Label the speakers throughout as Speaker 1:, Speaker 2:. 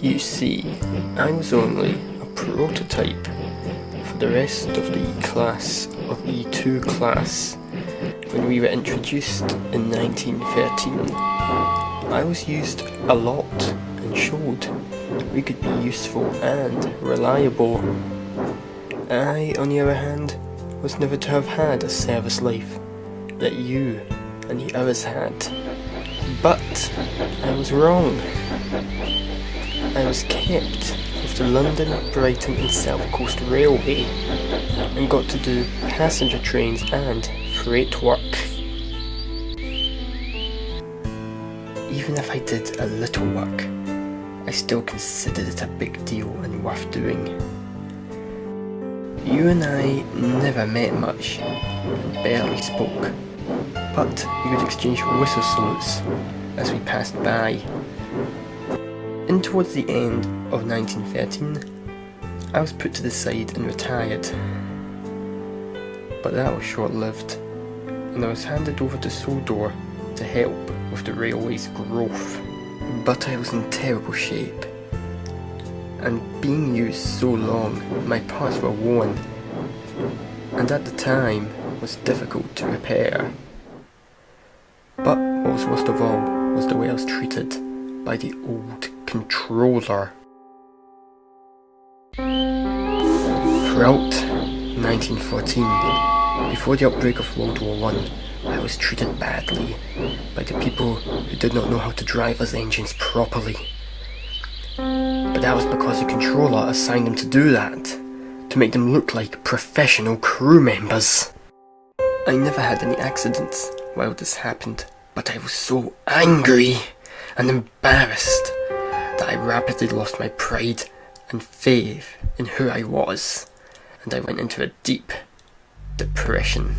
Speaker 1: You see, I was only a prototype for the rest of the E2 class when we were introduced in 1913. I was used a lot and showed we could be useful and reliable. I, on the other hand, was never to have had a service life that you and the others had. But I was wrong. I was kept with the London, Brighton and South Coast Railway and got to do passenger trains and freight work. Even if I did a little work, I still considered it a big deal and worth doing. You and I never met much and barely spoke, but we would exchange whistle salutes as we passed by. In towards the end of 1913, I was put to the side and retired. But that was short-lived, and I was handed over to Sodor to help with the railway's growth. But I was in terrible shape, and being used so long, my parts were worn, and at the time was difficult to repair. But what was worst of all was the way I was treated by the old controller. Throughout 1914, before the outbreak of World War I, I was treated badly by the people who did not know how to drive those engines properly. But that was because the controller assigned them to do that, to make them look like professional crew members. I never had any accidents while this happened, but I was so angry and embarrassed that I rapidly lost my pride and faith in who I was, and I went into a deep depression.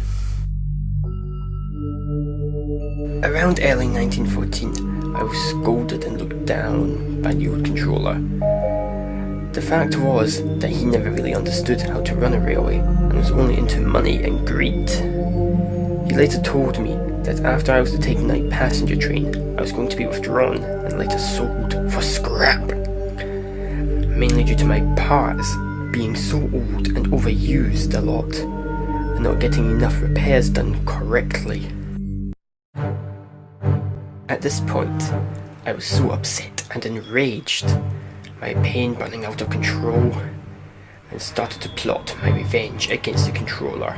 Speaker 1: Around early 1914, I was scolded and looked down by the old controller. The fact was that he never really understood how to run a railway and was only into money and greed. He later told me that after I was to take a night passenger train, I was going to be withdrawn and later sold for scrap, mainly due to my parts being so old and overused a lot, and not getting enough repairs done correctly. At this point, I was so upset and enraged, my pain running out of control, and started to plot my revenge against the controller.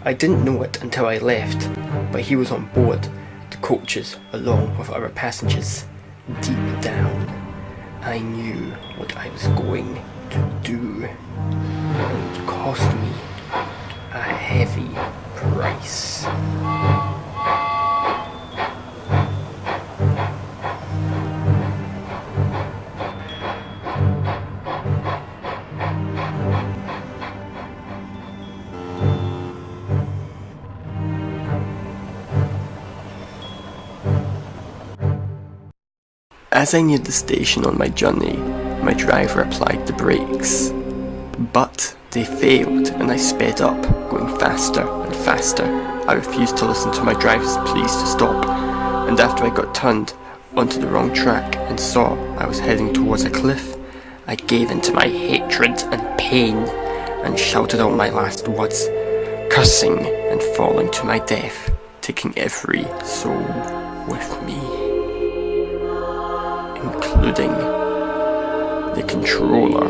Speaker 1: I didn't know it until I left, but he was on board the coaches along with other passengers. Deep down, I knew what I was going to do, and it would cost me a heavy price. As I neared the station on my journey, my driver applied the brakes. But they failed and I sped up, going faster and faster. I refused to listen to my driver's pleas to stop, and after I got turned onto the wrong track and saw I was heading towards a cliff, I gave in to my hatred and pain and shouted out my last words, cursing and falling to my death, taking every soul with me, including the controller.